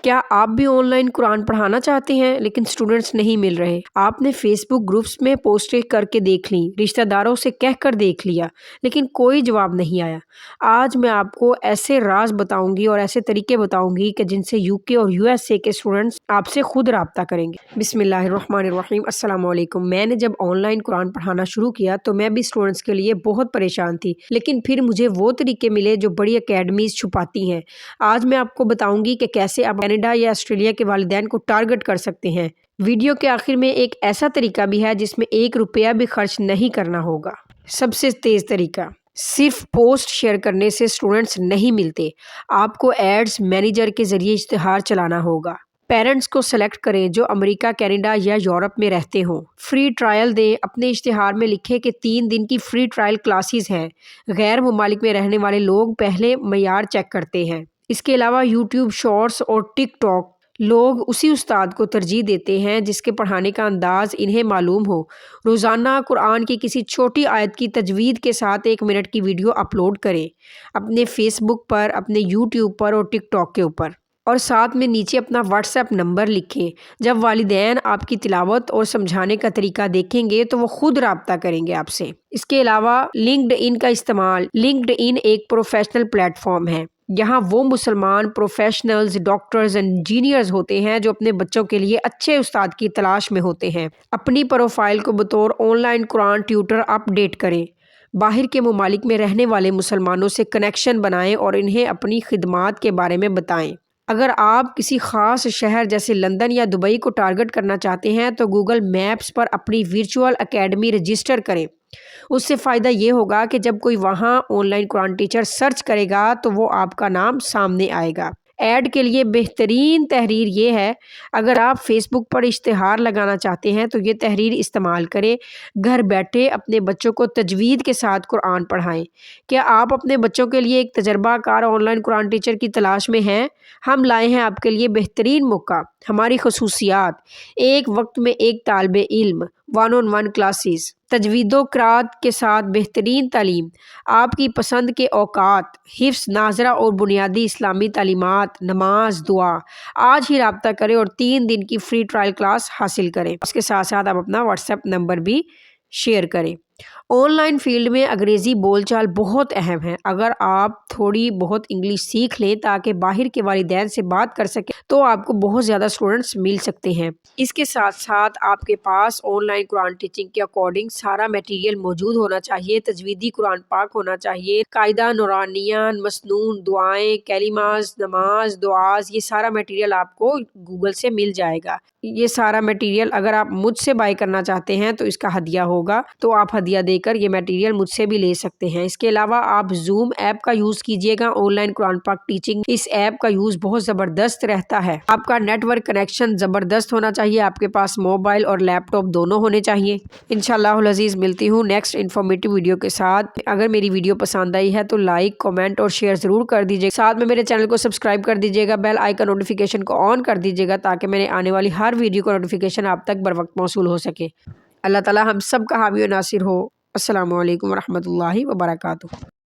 کیا آپ بھی آن لائن قرآن پڑھانا چاہتے ہیں لیکن اسٹوڈنٹس نہیں مل رہے؟ آپ نے فیس بک گروپس میں پوسٹیں کر کے دیکھ لیں، رشتہ داروں سے کہہ کر دیکھ لیا، لیکن کوئی جواب نہیں آیا۔ آج میں آپ کو ایسے راز بتاؤں گی اور ایسے طریقے بتاؤں گی کہ جن سے یو کے اور یو ایس اے کے اسٹوڈنٹس آپ سے خود رابطہ کریں گے۔ بسم اللہ الرحمن الرحیم۔ السلام علیکم۔ میں نے جب آن لائن قرآن پڑھانا شروع کیا تو میں بھی اسٹوڈنٹس کے لیے بہت پریشان تھی، لیکن پھر مجھے وہ طریقے ملے جو بڑی اکیڈمیز چھپاتی ہیں۔ آج میں آپ کو بتاؤں گی کہ کیسے آپ کینیڈا یا آسٹریلیا کے والدین کو ٹارگٹ کر سکتے ہیں۔ ویڈیو کے آخر میں ایک ایسا طریقہ بھی ہے جس میں 1 روپیہ بھی خرچ نہیں کرنا ہوگا۔ سب سے تیز طریقہ، صرف پوسٹ شیئر کرنے سے اسٹوڈنٹس نہیں ملتے، آپ کو ایڈز مینیجر کے ذریعے اشتہار چلانا ہوگا۔ پیرنٹس کو سلیکٹ کریں جو امریکہ، کینیڈا یا یورپ میں رہتے ہوں۔ فری ٹرائل دیں، اپنے اشتہار میں لکھیں کہ 3 دن کی فری ٹرائل کلاسز ہیں۔ غیر ممالک میں رہنے والے لوگ پہلے معیار چیک کرتے ہیں۔ اس کے علاوہ یوٹیوب شارٹس اور ٹک ٹاک لوگ اسی استاد کو ترجیح دیتے ہیں جس کے پڑھانے کا انداز انہیں معلوم ہو۔ روزانہ قرآن کی کسی چھوٹی آیت کی تجوید کے ساتھ 1 منٹ کی ویڈیو اپلوڈ کریں، اپنے فیس بک پر، اپنے یوٹیوب پر اور ٹک ٹاک کے اوپر، اور ساتھ میں نیچے اپنا واٹس ایپ نمبر لکھیں۔ جب والدین آپ کی تلاوت اور سمجھانے کا طریقہ دیکھیں گے تو وہ خود رابطہ کریں گے آپ سے۔ اس کے علاوہ لنکڈ ان کا استعمال۔ لنکڈ ان ایک پروفیشنل پلیٹ فارم ہے۔ یہاں وہ مسلمان پروفیشنلز، ڈاکٹرز، انجینئرز ہوتے ہیں جو اپنے بچوں کے لیے اچھے استاد کی تلاش میں ہوتے ہیں۔ اپنی پروفائل کو بطور online Quran tutor update کریں۔ باہر کے ممالک میں رہنے والے مسلمانوں سے کنیکشن بنائیں اور انہیں اپنی خدمات کے بارے میں بتائیں۔ اگر آپ کسی خاص شہر جیسے لندن یا دبئی کو ٹارگٹ کرنا چاہتے ہیں تو گوگل میپس پر اپنی ورچوئل اکیڈمی رجسٹر کریں۔ اس سے فائدہ یہ ہوگا کہ جب کوئی وہاں on line Quran teacher search کرے گا تو وہ آپ کا نام سامنے آئے گا۔ ایڈ کے لیے بہترین تحریر یہ ہے، اگر آپ فیس بک پر اشتہار لگانا چاہتے ہیں تو یہ تحریر استعمال کریں۔ گھر بیٹھے اپنے بچوں کو تجوید کے ساتھ قرآن پڑھائیں۔ کیا آپ اپنے بچوں کے لیے ایک تجربہ کار آن لائن قرآن ٹیچر کی تلاش میں ہیں؟ ہم لائے ہیں آپ کے لیے بہترین موقع۔ ہماری خصوصیات: ایک وقت میں ایک طالب علم، 1-on-1 کلاسز، تجوید و قرات کے ساتھ بہترین تعلیم، آپ کی پسند کے اوقات، حفظ، ناظرہ اور بنیادی اسلامی تعلیمات، نماز، دعا۔ آج ہی رابطہ کریں اور 3 دن کی فری ٹرائل کلاس حاصل کریں۔ اس کے ساتھ ساتھ آپ اپنا واٹس ایپ نمبر بھی شیئر کریں۔ آن لائن فیلڈ میں انگریزی بول چال بہت اہم ہے۔ اگر آپ تھوڑی بہت انگلش سیکھ لیں تاکہ باہر کے والدین سے بات کر سکیں تو آپ کو بہت زیادہ اسٹوڈنٹس مل سکتے ہیں۔ اس کے ساتھ ساتھ آپ کے پاس آن لائن قرآن ٹیچنگ کے اکارڈنگ سارا میٹیریل موجود ہونا چاہیے۔ تجویدی قرآن پاک ہونا چاہیے، قاعدہ نورانیہ، مسنون، دعائیں، کلمات، نماز، دعاز، یہ سارا میٹیریل آپ کو گوگل سے مل جائے گا۔ یہ سارا میٹیریل اگر آپ مجھ سے بائی کرنا چاہتے ہیں تو اس کا ہدیہ ہوگا، تو آپ ہدیہ دے کر یہ میٹیریل مجھ سے بھی لے سکتے ہیں۔ اس کے علاوہ آپ زوم ایپ کا یوز کیجئے گا آن لائن قرآن پاک ٹیچنگ۔ اس ایپ کا یوز بہت زبردست رہتا ہے۔ آپ کا نیٹ ورک کنیکشن زبردست ہونا چاہیے، آپ کے پاس موبائل اور لیپ ٹاپ دونوں ہونے چاہیے۔ انشاءاللہ العزیز ملتی ہوں نیکسٹ انفارمیٹیو ویڈیو کے ساتھ۔ اگر میری ویڈیو پسند آئی ہے تو لائک، کمنٹ اور شیئر ضرور کر دیجیے۔ ساتھ میں میرے چینل کو سبسکرائب کر دیجیے گا، بیل آئیکن نوٹیفیکیشن کو آن کر دیجیے گا تاکہ میرے آنے والی ہر ویڈیو کا نوٹیفیکیشن آپ تک بر وقت موصول ہو سکے۔ اللہ تعالی ہم سب کا حامی و ناصر ہو۔ السلام علیکم ورحمۃ اللہ وبرکاتہ۔